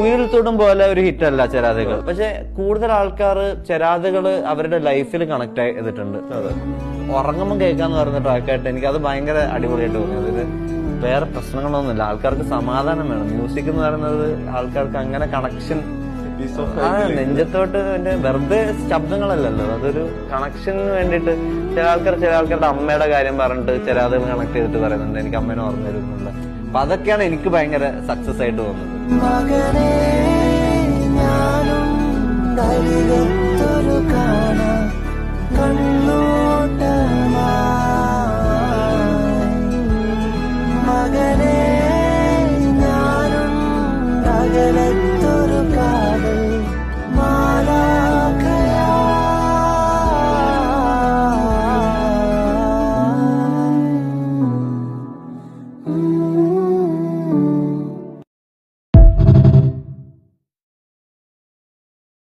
ഉയിൽ തൊടും പോലെ ഒരു ഹിറ്റ് അല്ല ചെരാതകൾ. പക്ഷെ കൂടുതൽ ആൾക്കാർ ചെരാതകള് അവരുടെ ലൈഫിൽ കണക്ട് ചെയ്തിട്ടുണ്ട്. ഉറങ്ങുമ്പോൾ കേൾക്കാന്ന് പറയുന്ന ട്രാക്കായിട്ട് എനിക്ക് അത് ഭയങ്കര അടിപൊളിയായിട്ട് തോന്നി. അതില് വേറെ പ്രശ്നങ്ങളൊന്നുമില്ല, ആൾക്കാർക്ക് സമാധാനം വേണം. മ്യൂസിക് എന്ന് പറയുന്നത് ആൾക്കാർക്ക് അങ്ങനെ കണക്ഷൻ, നെഞ്ചത്തോട്ട് വെറുതെ ശബ്ദങ്ങളല്ലല്ലോ, അതൊരു കണക്ഷന് വേണ്ടിയിട്ട്. ചില ആൾക്കാരുടെ അമ്മയുടെ കാര്യം പറഞ്ഞിട്ട് ചെരാതകൾ കണക്ട് ചെയ്തിട്ട് പറയുന്നുണ്ട്, എനിക്ക് അമ്മേനെ ഓർമ്മ വരുന്നുണ്ട്. അപ്പൊ അതൊക്കെയാണ് എനിക്ക് ഭയങ്കര സക്സസ് ആയിട്ട് തോന്നുന്നത്. മകനേ ഞാനും